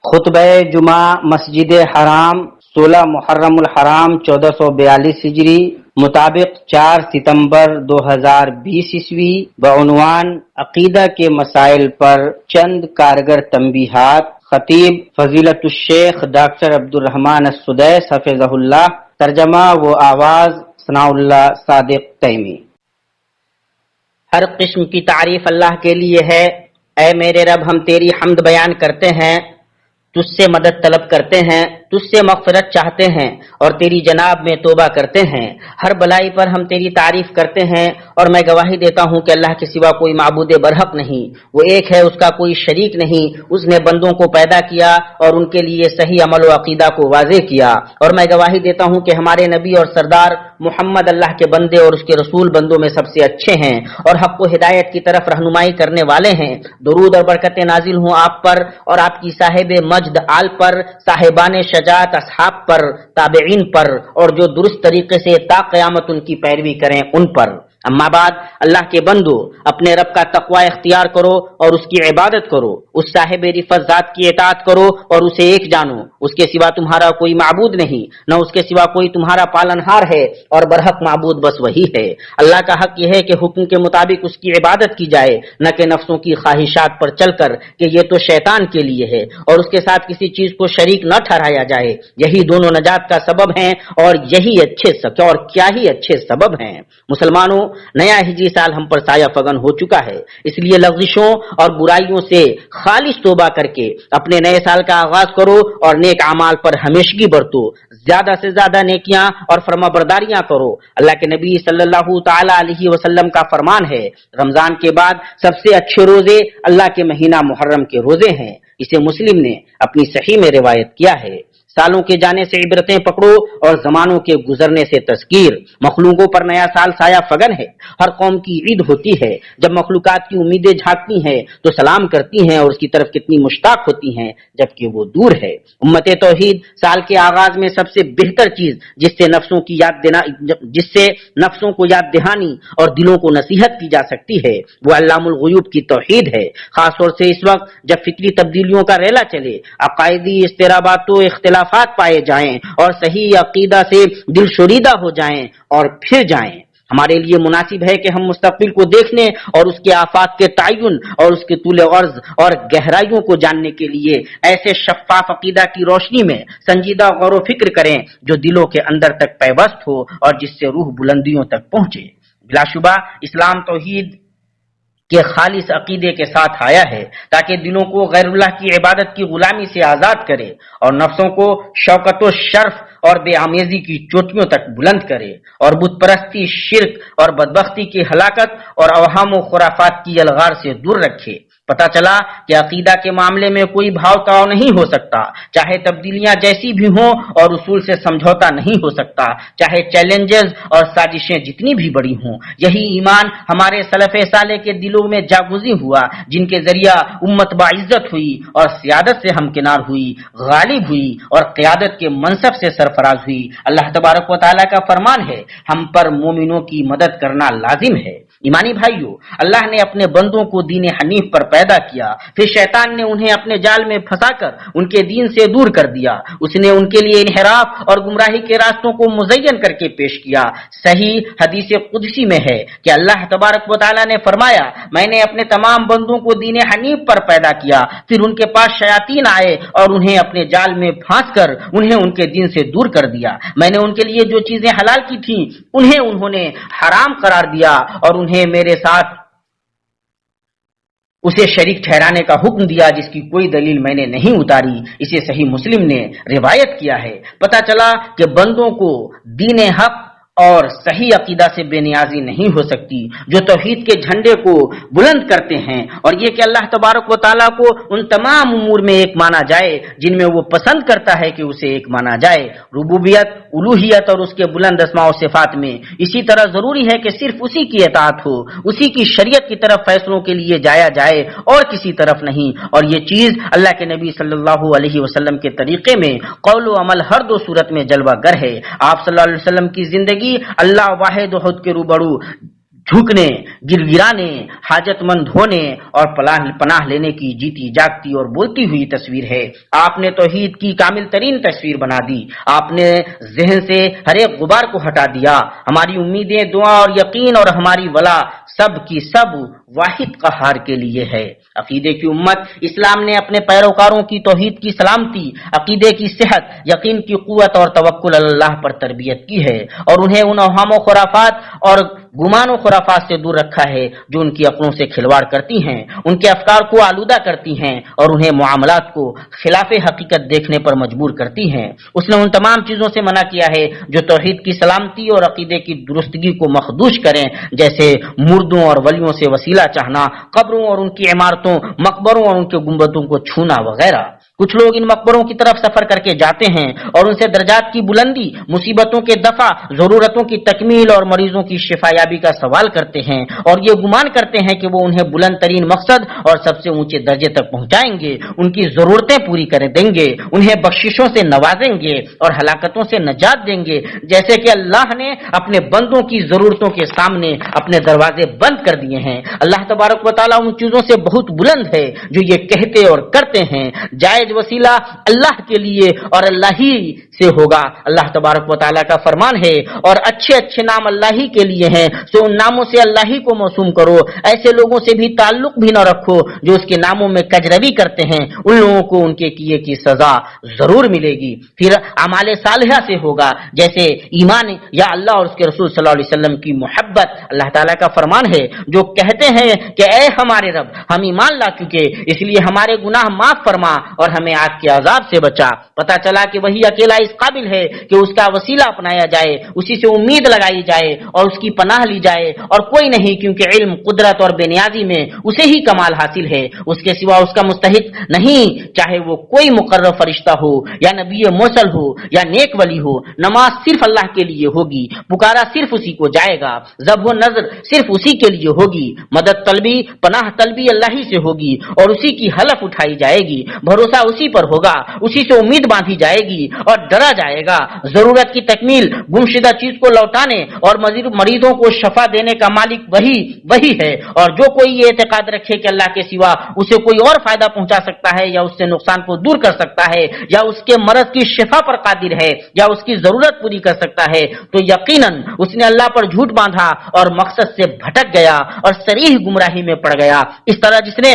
خطبہ جمعہ مسجد حرام 16 محرم الحرام 1442 ہجری مطابق 4 ستمبر 2020 عیسوی بعنوان عقیدہ کے مسائل پر چند کارگر تنبیہات۔ خطیب فضیلت الشیخ ڈاکٹر عبدالرحمن السدیس حفظہ اللہ۔ ترجمہ و آواز ثناء اللہ صادق تیمی۔ ہر قسم کی تعریف اللہ کے لیے ہے۔ اے میرے رب، ہم تیری حمد بیان کرتے ہیں، تجھ سے مدد طلب کرتے ہیں، تجھ سے مغفرت چاہتے ہیں اور تیری جناب میں توبہ کرتے ہیں۔ ہر بلائی پر ہم تیری تعریف کرتے ہیں اور میں گواہی دیتا ہوں کہ اللہ کے سوا کوئی معبود برحق نہیں، وہ ایک ہے، اس کا کوئی شریک نہیں۔ اس نے بندوں کو پیدا کیا اور ان کے لیے صحیح عمل و عقیدہ کو واضح کیا، اور میں گواہی دیتا ہوں کہ ہمارے نبی اور سردار محمد اللہ کے بندے اور اس کے رسول بندوں میں سب سے اچھے ہیں اور حق و ہدایت کی طرف رہنمائی کرنے والے ہیں۔ درود اور برکتیں نازل ہوں آپ پر اور آپ کی صاحب مجد آل پر، صاحبان شجاعت اصحاب پر، تابعین پر، اور جو درست طریقے سے تا قیامت ان کی پیروی کریں ان پر۔ اما بعد، اللہ کے بندو، اپنے رب کا تقوی اختیار کرو اور اس کی عبادت کرو، اس صاحب رفعت ذات کی اطاعت کرو اور اسے ایک جانو۔ اس کے سوا تمہارا کوئی معبود نہیں، نہ اس کے سوا کوئی تمہارا پالنہار ہے، اور برحق معبود بس وہی ہے۔ اللہ کا حق یہ ہے کہ حکم کے مطابق اس کی عبادت کی جائے، نہ کہ نفسوں کی خواہشات پر چل کر کہ یہ تو شیطان کے لیے ہے، اور اس کے ساتھ کسی چیز کو شریک نہ ٹھہرایا جائے۔ یہی دونوں نجات کا سبب ہیں، اور یہی اور کیا ہی اچھے سبب ہیں۔ مسلمانوں، نیا ہجری سال ہم پر سایہ فگن ہو چکا ہے، اس لیے لغزشوں اور برائیوں سے خالص توبہ کر کے اپنے نئے سال کا آغاز کرو اور نیک اعمال پر ہمیشگی برتو، زیادہ سے زیادہ نیکیاں اور فرما برداریاں کرو۔ اللہ کے نبی صلی اللہ تعالی علیہ وسلم کا فرمان ہے، رمضان کے بعد سب سے اچھے روزے اللہ کے مہینہ محرم کے روزے ہیں۔ اسے مسلم نے اپنی صحیح میں روایت کیا ہے۔ سالوں کے جانے سے عبرتیں پکڑو اور زمانوں کے گزرنے سے تذکیر۔ مخلوقوں پر نیا سال سایہ فگن ہے۔ ہر قوم کی عید ہوتی ہے، جب مخلوقات کی امیدیں جھانکتی ہیں تو سلام کرتی ہیں اور اس کی طرف کتنی مشتاق ہوتی ہیں جبکہ وہ دور ہے۔ امت توحید سال کے آغاز میں سب سے بہتر چیز جس سے نفسوں کو یاد دہانی اور دلوں کو نصیحت کی جا سکتی ہے، وہ علام الغیوب کی توحید ہے۔ خاص طور سے اس وقت جب فکری تبدیلیوں کا ریلا چلے، عقائدی اضطرابات و اختلافات پائے جائیں اور صحیح عقیدہ سے دل شوریدہ ہو جائیں اور پھر جائیں۔ ہمارے لیے مناسب ہے کہ ہم مستقبل کو دیکھنے اور اس کے آفات کے تعین اور اس کے طول عرض اور گہرائیوں کو جاننے کے لیے ایسے شفاف عقیدہ کی روشنی میں سنجیدہ غور و فکر کریں جو دلوں کے اندر تک پیوست ہو اور جس سے روح بلندیوں تک پہنچے۔ بلا شبہ اسلام توحید کے خالص عقیدے کے ساتھ آیا ہے تاکہ دلوں کو غیر اللہ کی عبادت کی غلامی سے آزاد کرے اور نفسوں کو شوکت و شرف اور بے آمیزی کی چوٹیوں تک بلند کرے اور بت پرستی، شرک اور بدبختی کی ہلاکت اور اوہام و خرافات کی الغار سے دور رکھے۔ پتہ چلا کہ عقیدہ کے معاملے میں کوئی بھاؤ تاؤ نہیں ہو سکتا، چاہے تبدیلیاں جیسی بھی ہوں، اور اصول سے سمجھوتا نہیں ہو سکتا، چاہے چیلنجز اور سازشیں جتنی بھی بڑی ہوں۔ یہی ایمان ہمارے سلف صالح کے دلوں میں جاگزی ہوا، جن کے ذریعہ امت باعزت ہوئی اور سیادت سے ہمکنار ہوئی، غالب ہوئی اور قیادت کے منصب سے سرفراز ہوئی۔ اللہ تبارک و تعالیٰ کا فرمان ہے، ہم پر مومنوں کی مدد کرنا لازم ہے۔ ایمانی بھائیو، اللہ نے اپنے بندوں کو دین حنیف پر پیدا کیا، پھر شیطان نے انہیں اپنے جال میں پھنسا کر ان کے دین سے دور کر دیا۔ اس نے ان کے لیے انحراف اور گمراہی کے راستوں کو مزین کر کے پیش کیا۔ صحیح حدیث قدسی میں ہے کہ اللہ تبارک و تعالیٰ نے فرمایا، میں نے اپنے تمام بندوں کو دین حنیف پر پیدا کیا، پھر ان کے پاس شیاطین آئے اور انہیں اپنے جال میں پھانس کر انہیں ان کے دین سے دور کر دیا۔ میں نے ان کے لیے جو چیزیں حلال کی تھیں انہوں نے حرام قرار دیا اور انہیں میرے ساتھ اسے شریک ٹھہرانے کا حکم دیا جس کی کوئی دلیل میں نے نہیں اتاری۔ اسے صحیح مسلم نے روایت کیا ہے۔ پتہ چلا کہ بندوں کو دین حق اور صحیح عقیدہ سے بے نیازی نہیں ہو سکتی جو توحید کے جھنڈے کو بلند کرتے ہیں، اور یہ کہ اللہ تبارک و تعالیٰ کو ان تمام امور میں ایک مانا جائے جن میں وہ پسند کرتا ہے کہ اسے ایک مانا جائے، ربوبیت، الوہیت اور اس کے بلند اسماء و صفات میں۔ اسی طرح ضروری ہے کہ صرف اسی کی اطاعت ہو، اسی کی شریعت کی طرف فیصلوں کے لیے جایا جائے اور کسی طرف نہیں، اور یہ چیز اللہ کے نبی صلی اللہ علیہ وسلم کے طریقے میں قول و عمل ہر دو صورت میں جلوہ گر ہے۔ آپ صلی اللہ علیہ وسلم کی زندگی اللہ واحد احد کے روبرو جھکنے، گڑگڑانے، حاجت مند ہونے اور پناہ لینے کی جیتی جاگتی اور بولتی ہوئی تصویر ہے۔ آپ نے توحید کی کامل ترین تصویر بنا دی۔ آپ نے ذہن سے ہر ایک غبار کو ہٹا دیا۔ ہماری امیدیں، دعا اور یقین اور ہماری ولا سب کی سب واحد قہار کے لیے ہے۔ عقیدے کی امت اسلام نے اپنے پیروکاروں کی توحید کی سلامتی، عقیدے کی صحت، یقین کی قوت اور توکل اللہ پر تربیت کی ہے، اور انہیں ان اوہام و خرافات اور گمان و خرافات سے دور رکھا ہے جو ان کی عقلوں سے کھلواڑ کرتی ہیں، ان کے افکار کو آلودہ کرتی ہیں اور انہیں معاملات کو خلاف حقیقت دیکھنے پر مجبور کرتی ہیں۔ اس نے ان تمام چیزوں سے منع کیا ہے جو توحید کی سلامتی اور عقیدے کی درستگی کو مخدوش کریں، جیسے مردوں اور ولیوں سے وسیلہ چاہنا، قبروں اور ان کی عمارتوں، مقبروں اور ان کے گنبدوں کو چھونا وغیرہ۔ کچھ لوگ ان مقبروں کی طرف سفر کر کے جاتے ہیں اور ان سے درجات کی بلندی، مصیبتوں کے دفع، ضرورتوں کی تکمیل اور مریضوں کی شفا یابی کا سوال کرتے ہیں، اور یہ گمان کرتے ہیں کہ وہ انہیں بلند ترین مقصد اور سب سے اونچے درجے تک پہنچائیں گے، ان کی ضرورتیں پوری کر دیں گے، انہیں بخششوں سے نوازیں گے اور ہلاکتوں سے نجات دیں گے، جیسے کہ اللہ نے اپنے بندوں کی ضرورتوں کے سامنے اپنے دروازے بند کر دیے ہیں۔ اللہ تبارک و تعالیٰ ان چیزوں سے بہت بلند ہے جو یہ کہتے اور کرتے ہیں۔ جائز وسیلہ اللہ کے لیے اور اللہ ہی سے ہوگا۔ اللہ تبارک و تعالیٰ کا فرمان ہے، اور اچھے اچھے نام اللہ ہی کے لیے ہیں، سو ان ناموں سے اللہ ہی کو موسوم کرو، ایسے لوگوں سے بھی تعلق بھی نہ رکھو جو اس کے ناموں میں کجروی کرتے ہیں، ان لوگوں کو ان کے کیے کی سزا ضرور ملے گی۔ پھر اعمال صالحہ سے ہوگا، جیسے ایمان یا اللہ اور اس کے رسول صلی اللہ علیہ وسلم کی محبت۔ اللہ تعالیٰ کا فرمان ہے، جو کہتے ہیں کہ اے ہمارے رب، ہم ایمان لا چکے، اس لیے ہمارے گناہ معاف فرما اور ہمیں آگ کے عذاب سے بچا۔ پتہ چلا کہ وہی اکیلا اس قابل ہے کہ اس کا وسیلہ اپنایا جائے، اسی سے امید لگائی جائے اور اس کی پناہ لی جائے، اور کوئی نہیں، کیونکہ علم، قدرت اور بے نیازی میں اسے ہی کمال حاصل ہے، اس کے سوا اس کا مستحق نہیں، چاہے وہ کوئی مقرر فرشتہ ہو یا نبی مرسل ہو یا نیک ولی ہو۔ نماز صرف اللہ کے لیے ہوگی، پکارا صرف اسی کو جائے گا، ذبح و نذر صرف اسی کے لیے ہوگی، مدد طلبی، پناہ طلبی اللہ ہی سے ہوگی اور اسی کی حلف اٹھائی جائے گی، بھروسہ اسی پر ہوگا، اسی سے امید باندھی جائے گی اور ڈرا جائے گا۔ ضرورت کی تکمیل، گمشدہ چیز کو لوٹانے اور مریضوں کو شفا دینے کا مالک وہی ہے، اور جو کوئی یہ اعتقاد رکھے کہ اللہ کے سوا اسے کوئی اور فائدہ پہنچا سکتا ہے یا اس سے نقصان کو دور کر سکتا ہے یا اس کے مرض کی شفا پر قادر ہے یا اس کی ضرورت پوری کر سکتا ہے، تو یقیناً اس نے اللہ پر جھوٹ باندھا اور مقصد سے بھٹک گیا اور صریح گمراہی میں پڑ گیا۔ اس طرح جس نے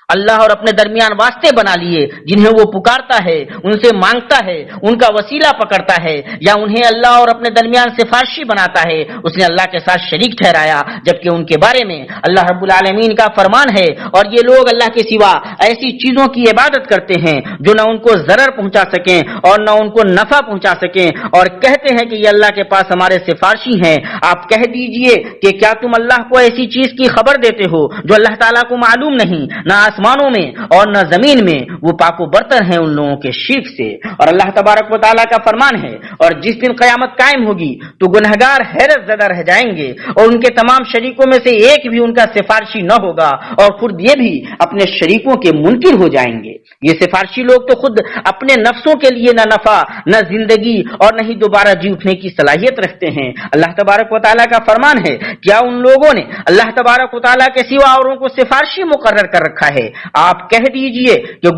اللہ اور اپنے درمیان واسطے بنا لیے جنہیں وہ پکارتا ہے، ان سے مانگتا ہے، ان کا وسیلہ پکڑتا ہے، یا انہیں اللہ اور اپنے درمیان سفارشی بناتا ہے، اس نے اللہ کے ساتھ شریک ٹھہرایا، جبکہ ان کے بارے میں اللہ رب العالمین کا فرمان ہے، اور یہ لوگ اللہ کے سوا ایسی چیزوں کی عبادت کرتے ہیں جو نہ ان کو ضرر پہنچا سکیں اور نہ ان کو نفع پہنچا سکیں، اور کہتے ہیں کہ یہ اللہ کے پاس ہمارے سفارشی ہیں۔ آپ کہہ دیجئے کہ کیا تم اللہ کو ایسی چیز کی خبر دیتے ہو جو اللہ تعالیٰ کو معلوم نہیں، نہ آسمانوں میں اور نہ زمین میں، وہ پاک و برتر ہیں ان لوگوں کے شرک سے۔ اور اللہ تبارک و تعالیٰ کا فرمان ہے، اور جس دن قیامت قائم ہوگی تو گنہگار حیرت زدہ رہ جائیں گے اور ان کے تمام شریکوں میں سے ایک بھی ان کا سفارشی نہ ہوگا، اور خود یہ بھی اپنے شریکوں کے منکر ہو جائیں گے۔ یہ سفارشی لوگ تو خود اپنے نفسوں کے لیے نہ نفع، نہ زندگی اور نہ ہی دوبارہ جی اٹھنے کی صلاحیت رکھتے ہیں۔ اللہ تبارک و تعالیٰ کا فرمان ہے، کیا ان لوگوں نے اللہ تبارک و تعالیٰ کے سوا اوروں کو سفارشی مقرر کر رکھا ہے؟ آپ کہہ دیجئے کہ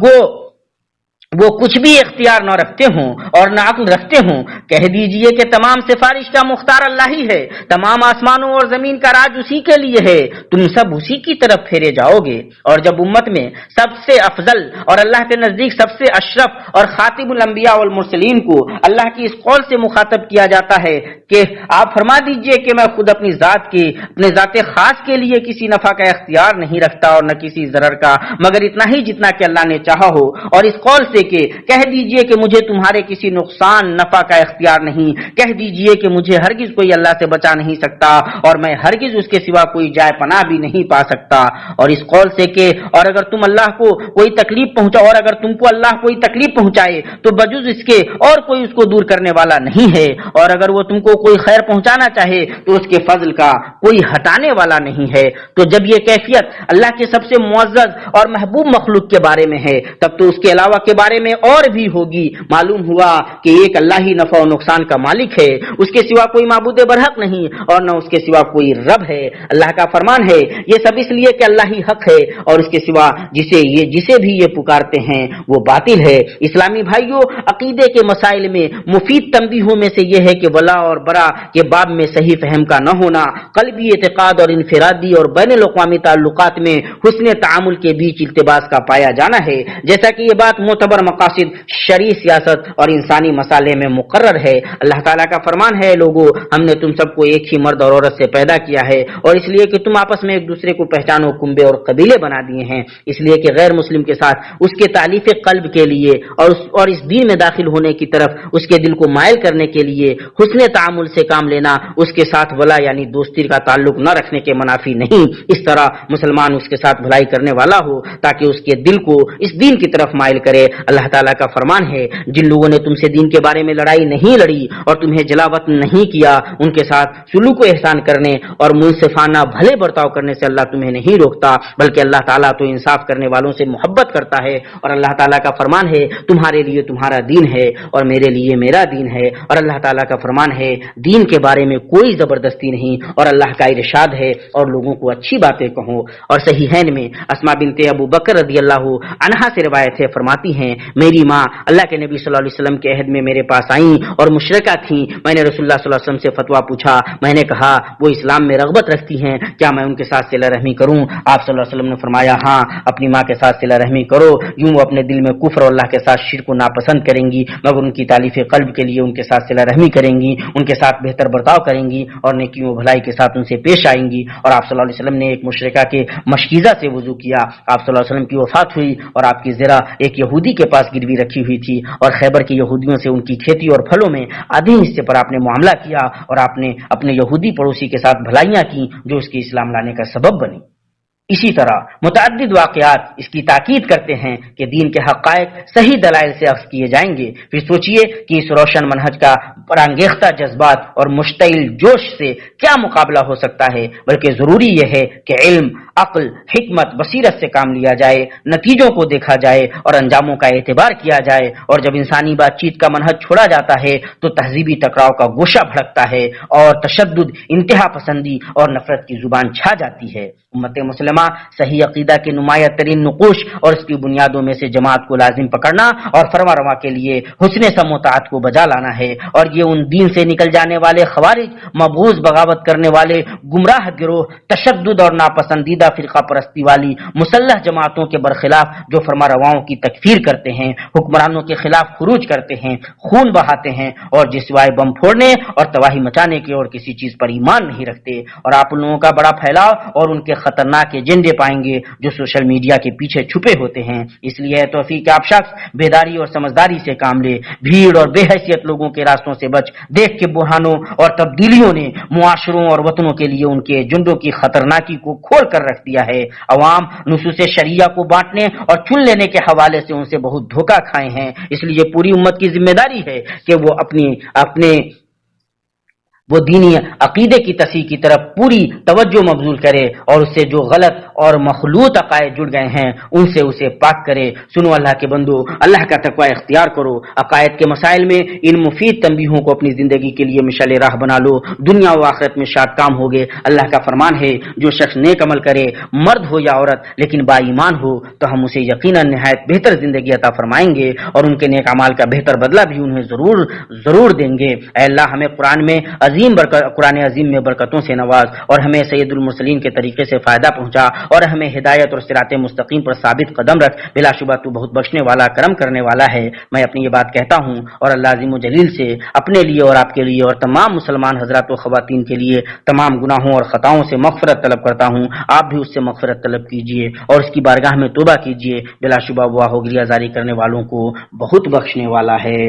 وہ کچھ بھی اختیار نہ رکھتے ہوں اور نہ عقل رکھتے ہوں۔ کہہ دیجئے کہ تمام سفارش کا مختار اللہ ہی ہے، تمام آسمانوں اور زمین کا راج اسی کے لیے ہے، تم سب اسی کی طرف پھیرے جاؤ گے۔ اور جب امت میں سب سے افضل اور اللہ کے نزدیک سب سے اشرف اور خاتم الانبیاء والمرسلین کو اللہ کی اس قول سے مخاطب کیا جاتا ہے کہ آپ فرما دیجئے کہ میں خود اپنے ذات خاص کے لیے کسی نفع کا اختیار نہیں رکھتا اور نہ کسی ضرر کا، مگر اتنا ہی جتنا کہ اللہ نے چاہا ہو، اور اس قول سے کہ کہہ دیجئے کہ مجھے تمہارے کسی نقصان نفع کا اختیار نہیں، کہہ دیجئے کہ مجھے ہرگز کوئی اللہ سے بچا نہیں سکتا اور میں ہرگز اس کے سوا کوئی جائے پناہ بھی نہیں پا سکتا، اور اس قول سے کہ اور اگر تم کو اللہ کوئی تکلیف پہنچائے تو بجز اس کے اور کوئی اس کو دور کرنے والا نہیں ہے، اور اگر وہ تم کو کوئی خیر پہنچانا چاہے تو اس کے فضل کا کوئی ہٹانے والا نہیں ہے۔ تو جب یہ کیفیت اللہ کے سب سے معزز اور محبوب مخلوق کے بارے میں ہے، تب تو اس کے علاوہ کے بارے بارے میں اور بھی ہوگی۔ معلوم ہوا کہ ایک اللہ ہی نفع و نقصان کا مالک ہے، اس کے سوا کوئی معبود برحق نہیں اور نہ اس کے سوا کوئی رب ہے۔ اللہ کا فرمان ہے یہ سب اس لیے کہ اللہ ہی حق ہے اور اس کے سوا جسے بھی یہ پکارتے ہیں وہ باطل ہے۔ اسلامی بھائیوں، عقیدے کے مسائل میں مفید تنبیہوں میں سے یہ ہے کہ ولا اور برا کے باب میں صحیح فہم کا نہ ہونا، قلبی اعتقاد اور انفرادی اور بین الاقوامی تعلقات میں حسن تعامل کے بیچ التباس کا پایا جانا ہے، جیسا کہ یہ بات معتبر مقاصد شرعی سیاست اور انسانی مسالے میں مقرر ہے۔ اللہ تعالیٰ کا فرمان ہے، لوگو ہم نے تم سب کو ایک ہی مرد اور عورت سے پیدا کیا ہے اور اس لیے کہ تم آپس میں ایک دوسرے کو پہچانو، کنبے اور قبیلے بنا دیے ہیں، اس لیے کہ غیر مسلم کے ساتھ اس کے تالیف قلب کے لیے اور اس دین میں داخل ہونے کی طرف اس کے دل کو مائل کرنے کے لیے حسن تعامل سے کام لینا، اس کے ساتھ ولا یعنی دوستی کا تعلق نہ رکھنے کے منافی نہیں۔ اس طرح مسلمان اس کے ساتھ بھلائی کرنے والا ہو تاکہ اس کے دل کو اس دین کی طرف مائل کرے۔ اللہ تعالیٰ کا فرمان ہے، جن لوگوں نے تم سے دین کے بارے میں لڑائی نہیں لڑی اور تمہیں جلاوط نہیں کیا، ان کے ساتھ سلوک و احسان کرنے اور منصفانہ بھلے برتاؤ کرنے سے اللہ تمہیں نہیں روکتا، بلکہ اللہ تعالیٰ تو انصاف کرنے والوں سے محبت کرتا ہے۔ اور اللہ تعالیٰ کا فرمان ہے، تمہارے لیے تمہارا دین ہے اور میرے لیے میرا دین ہے۔ اور اللہ تعالیٰ کا فرمان ہے، دین کے بارے میں کوئی زبردستی نہیں اور اللہ کا ارشاد ہے اور لوگوں کو اچھی باتیں کہو۔ اور صحیحین میں اسماء بنت ابو بکر رضی اللہ عنہا سے روایت ہے، فرماتی ہیں میری ماں اللہ کے نبی صلی اللہ علیہ وسلم کے عہد میں میرے پاس آئیں اور مشرکہ تھیں۔ میں نے رسول اللہ صلی اللہ علیہ وسلم سے فتویٰ پوچھا، میں نے کہا وہ اسلام میں رغبت رکھتی ہیں، کیا میں ان کے ساتھ صلہ رحمی کروں؟ آپ صلی اللہ علیہ وسلم نے فرمایا ہاں، اپنی ماں کے ساتھ صلہ رحمی کرو، یوں وہ اپنے دل میں کفر اور اللہ کے ساتھ شرک کو ناپسند کریں گی، مگر ان کی تالیف قلب کے لیے ان کے ساتھ صلہ رحمی کریں گی، ان کے ساتھ بہتر برتاؤ کریں گی اور نیکیوں و بھلائی کے ساتھ ان سے پیش آئیں گی۔ اور آپ صلی اللہ علیہ وسلم نے ایک مشرکہ کے مشکیزہ سے وضو کیا، آپ صلی اللہ علیہ وسلم کی وفات ہوئی اور آپ کی زرہ ایک یہودی کے پاس گروی رکھی ہوئی تھی اور خیبر کے یہودیوں سے ان کی کھیتی اور پھلوں میں آدھے حصے پر آپ نے معاملہ کیا اور آپ نے اپنے یہودی پڑوسی کے ساتھ بھلائیاں کی جو اس کے اسلام لانے کا سبب بنی۔ اسی طرح متعدد واقعات اس کی تاکید کرتے ہیں کہ دین کے حقائق صحیح دلائل سے اخذ کیے جائیں گے۔ پھر سوچئے کہ اس روشن منہج کا پرانگیختہ جذبات اور مشتعل جوش سے کیا مقابلہ ہو سکتا ہے، بلکہ ضروری یہ ہے کہ علم، عقل، حکمت، بصیرت سے کام لیا جائے، نتیجوں کو دیکھا جائے اور انجاموں کا اعتبار کیا جائے۔ اور جب انسانی بات چیت کا منہج چھوڑا جاتا ہے تو تہذیبی ٹکراؤ کا گوشہ بھڑکتا ہے اور تشدد، انتہا پسندی اور نفرت کی زبان چھا جاتی ہے۔ امت مسلمہ صحیح عقیدہ کے نمایاں ترین نقوش اور اس کی بنیادوں میں سے جماعت کو لازم پکڑنا اور فرما روا کے لیے حسن سم و طاعت کو بجا لانا ہے، اور یہ ان دین سے نکل جانے والے خوارج، مبغوض بغاوت کرنے والے گمراہ گروہ، تشدد اور ناپسندیدہ فرقہ پرستی والی مسلح جماعتوں کے برخلاف جو فرما رواؤں کی تکفیر کرتے ہیں، حکمرانوں کے خلاف خروج کرتے ہیں، خون بہاتے ہیں اور جس سوائے بم پھوڑنے اور تباہی مچانے کے اور کسی چیز پر ایمان نہیں رکھتے۔ اور آپ ان لوگوں کا بڑا پھیلاؤ اور ان کے خطرناک ایجنڈے پائیں گے جو سوشل میڈیا کے پیچھے چھپے ہوتے ہیں۔ اس لیے ہے توفیق کہ آپ شخص بیداری اور سمجھداری سے کام لے، بھیڑ اور بے حیثیت لوگوں کے راستوں سے بچ۔ دیکھ کے بحرانوں اور تبدیلیوں نے معاشروں اور وطنوں کے لیے ان کے ایجنڈوں کی خطرناکی کو کھول کر رکھ دیا ہے۔ عوام نصوص شریعہ کو بانٹنے اور چن لینے کے حوالے سے ان سے بہت دھوکہ کھائے ہیں، اس لیے پوری امت کی ذمہ داری ہے کہ وہ وہ دینی عقیدے کی تصحیح کی طرف پوری توجہ مبذول کرے اور اس سے جو غلط اور مخلوط عقائد جڑ گئے ہیں ان سے اسے پاک کرے۔ سنو اللہ کے بندو، اللہ کا تقوی اختیار کرو، عقائد کے مسائل میں ان مفید تنبیہوں کو اپنی زندگی کے لیے مشعل راہ بنا لو، دنیا و آخرت میں شاد کام ہوگے۔ اللہ کا فرمان ہے، جو شخص نیک عمل کرے، مرد ہو یا عورت لیکن با ایمان ہو، تو ہم اسے یقیناً نہایت بہتر زندگی عطا فرمائیں گے اور ان کے نیک اعمال کا بہتر بدلہ بھی انہیں ضرور دیں گے۔ اے اللہ، ہمیں قرآن عظیم میں برکتوں سے نواز اور ہمیں سید المرسلین کے طریقے سے فائدہ پہنچا اور ہمیں ہدایت اور صراط مستقیم پر ثابت قدم رکھ۔ بلا شبہ تو بہت بخشنے والا، کرم کرنے والا ہے۔ میں اپنی یہ بات کہتا ہوں اور اللہ عظیم و جلیل سے اپنے لیے اور آپ کے لیے اور تمام مسلمان حضرات و خواتین کے لیے تمام گناہوں اور خطاؤں سے مغفرت طلب کرتا ہوں۔ آپ بھی اس سے مغفرت طلب کیجیے اور اس کی بارگاہ میں توبہ کیجیے۔ بلا شبہ وہ ہوگریہ جاری کرنے والوں کو بہت بخشنے والا ہے۔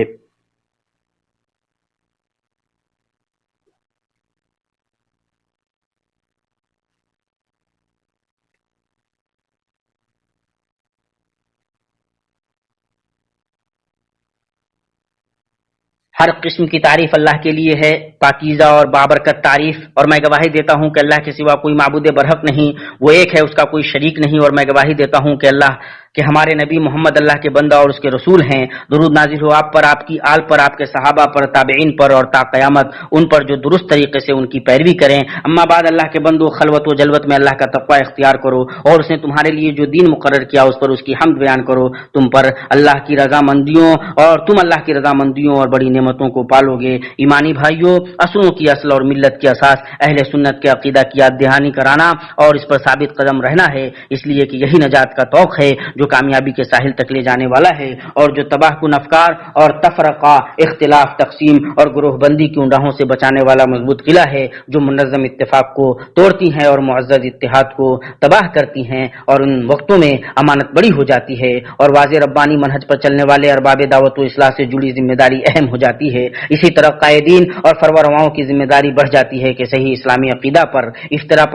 ہر قسم کی تعریف اللہ کے لیے ہے، پاکیزہ اور بابرکت تعریف، اور میں گواہی دیتا ہوں کہ اللہ کے سوا کوئی معبود برحق نہیں، وہ ایک ہے، اس کا کوئی شریک نہیں، اور میں گواہی دیتا ہوں کہ اللہ کہ ہمارے نبی محمد اللہ کے بندہ اور اس کے رسول ہیں، درود نازل ہو آپ پر، آپ کی آل پر، آپ کے صحابہ پر، تابعین پر اور تا قیامت ان پر جو درست طریقے سے ان کی پیروی کریں۔ اما بعد اللہ کے بندو، خلوت و جلوت میں اللہ کا تقوی اختیار کرو اور اس نے تمہارے لیے جو دین مقرر کیا اس پر اس کی حمد بیان کرو۔ تم پر اللہ کی رضامندیوں اور تم اللہ کی رضامندیوں اور بڑی نعمتوں کو پالو گے۔ ایمانی بھائیوں، اصلوں کی اصل اور ملت کی اساس اہل سنت کے عقیدہ کی یاد دہانی کرانا اور اس پر ثابت قدم رہنا ہے، اس لیے کہ یہی نجات کا توق ہے جو کامیابی کے ساحل تک لے جانے والا ہے اور جو تباہ کن افکار اور تفرقہ، اختلاف، تقسیم اور گروہ بندی کی ان راہوں سے بچانے والا مضبوط قلعہ ہے جو منظم اتفاق کو توڑتی ہیں اور معزز اتحاد کو تباہ کرتی ہیں، اور ان وقتوں میں امانت بڑی ہو جاتی ہے اور واضح ربانی منہج پر چلنے والے ارباب دعوت و اصلاح سے جڑی ذمہ داری اہم ہو جاتی ہے۔ اسی طرح قائدین اور فرورواؤں کی ذمہ داری بڑھ جاتی ہے کہ صحیح اسلامی عقیدہ پر افطرا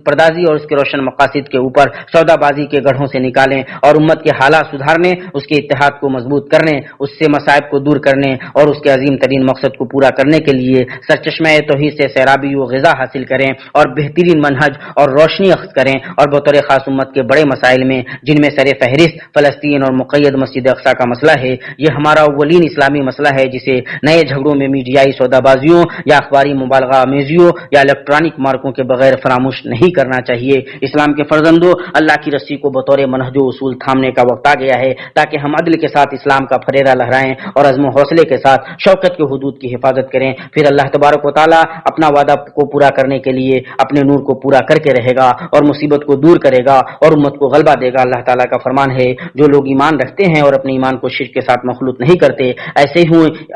پردازی اور اس کے روشن مقاصد کے اوپر سودا بازی کے گڑھوں سے نکالیں اور امت کے حالات سدھارنے، اس کے اتحاد کو مضبوط کرنے، اس سے مصائب کو دور کرنے اور اس کے عظیم ترین مقصد کو پورا کرنے کے لیے سرچشمہ توحید سے سیرابی و غذا حاصل کریں اور بہترین منہج اور روشنی اخذ کریں، اور بطور خاص امت کے بڑے مسائل میں جن میں سر فہرست فلسطین اور مقید مسجد اقصی کا مسئلہ ہے، یہ ہمارا اولین اسلامی مسئلہ ہے جسے نئے جھگڑوں میں میڈیائی سودا بازیوں یا اخباری مبالغہ آمیزیوں یا الیکٹرانک مارکوں کے بغیر فراموش نہیں کرنا چاہیے۔ اسلام کے فرزندوں، اللہ کی رسی کو بطور منہج و اصول تھامنے کا وقت آ گیا ہے تاکہ ہم عدل کے ساتھ اسلام کا پھریرا لہرائیں اور عزم و حوصلے کے ساتھ شوکت کے حدود کی حفاظت کریں۔ پھر اللہ تبارک و تعالیٰ اپنا وعدہ کو پورا کرنے کے لیے اپنے نور کو پورا کر کے رہے گا اور مصیبت کو دور کرے گا اور امت کو غلبہ دے گا۔ اللہ تعالیٰ کا فرمان ہے، جو لوگ ایمان رکھتے ہیں اور اپنے ایمان کو شرک کے ساتھ مخلوط نہیں کرتے،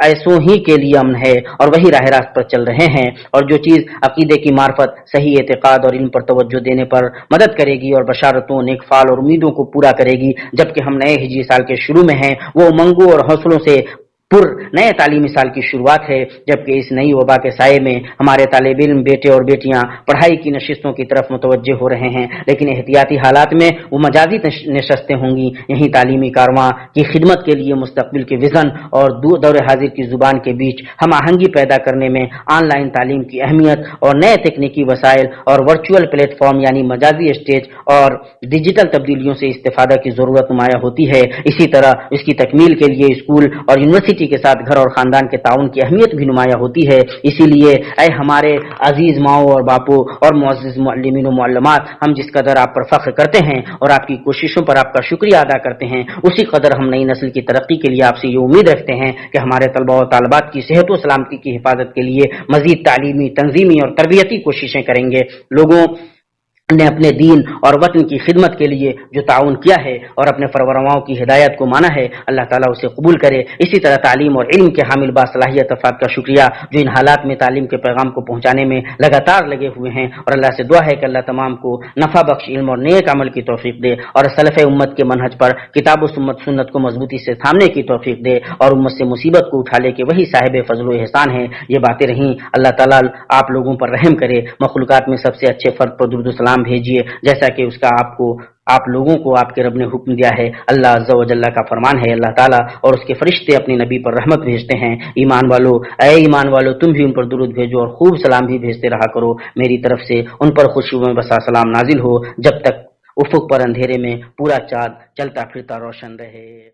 ایسوں ہی کے لیے امن ہے اور وہی راہ راست پر چل رہے ہیں، اور جو چیز عقیدے کی معرفت، صحیح اعتقاد اور علم پر توجہ دینے پر مدد کرے گی اور بشارتوں، نیک فال اور امیدوں کو پورا کرے گی جبکہ ہم نئے ہجری سال کے شروع میں ہیں، وہ امنگوں اور حوصلوں سے پر نئے تعلیمی سال کی شروعات ہے، جبکہ اس نئی وبا کے سائے میں ہمارے طالب علم بیٹے اور بیٹیاں پڑھائی کی نشستوں کی طرف متوجہ ہو رہے ہیں، لیکن احتیاطی حالات میں وہ مجازی نشستیں ہوں گی۔ یہی تعلیمی کارواں کی خدمت کے لیے مستقبل کے وژن اور دور حاضر کی زبان کے بیچ ہم آہنگی پیدا کرنے میں آن لائن تعلیم کی اہمیت اور نئے تکنیکی وسائل اور ورچوئل پلیٹ فارم یعنی مجازی اسٹیج اور ڈیجیٹل تبدیلیوں سے استفادہ کی ضرورت نمایاں ہوتی ہے۔ اسی طرح اس کی تکمیل کے لیے اسکول اور یونیورسٹی کے ساتھ گھر اور خاندان کے تعاون کی اہمیت بھی نمایاں ہوتی ہے۔ اسی لیے اے ہمارے عزیز ماؤں اور باپوں اور معزز معلمین و معلمات، ہم جس قدر آپ پر فخر کرتے ہیں اور آپ کی کوششوں پر آپ کا شکریہ ادا کرتے ہیں، اسی قدر ہم نئی نسل کی ترقی کے لیے آپ سے یہ امید رکھتے ہیں کہ ہمارے طلباء و طالبات کی صحت و سلامتی کی حفاظت کے لیے مزید تعلیمی، تنظیمی اور تربیتی کوششیں کریں گے۔ لوگوں نے اپنے دین اور وطن کی خدمت کے لیے جو تعاون کیا ہے اور اپنے فرورواؤں کی ہدایت کو مانا ہے، اللہ تعالیٰ اسے قبول کرے۔ اسی طرح تعلیم اور علم کے حامل باصلاحیت افراد کا شکریہ جو ان حالات میں تعلیم کے پیغام کو پہنچانے میں لگاتار لگے ہوئے ہیں، اور اللہ سے دعا ہے کہ اللہ تمام کو نفع بخش علم اور نیک عمل کی توفیق دے اور سلف امت کے منہج پر کتاب و سنت کو مضبوطی سے تھامنے کی توفیق دے اور امت سے مصیبت کو اٹھا لے کہ وہی صاحب فضل و احسان ہے۔ یہ باتیں رہیں، اللہ تعالیٰ آپ لوگوں پر رحم کرے، مخلوقات میں سب سے اچھے فرد پر درود و سلام بھیجیے جیسا کہ اس کا آپ لوگوں کو آپ کے رب نے حکم دیا ہے۔ اللہ عز و جل کا فرمان ہے، اللہ تعالیٰ اور اس کے فرشتے اپنے نبی پر رحمت بھیجتے ہیں۔ اے ایمان والو تم بھی ان پر درود بھیجو اور خوب سلام بھی بھیجتے رہا کرو، میری طرف سے ان پر خوشیوں میں بسا سلام نازل ہو جب تک افق پر اندھیرے میں پورا چاند چلتا پھرتا روشن رہے۔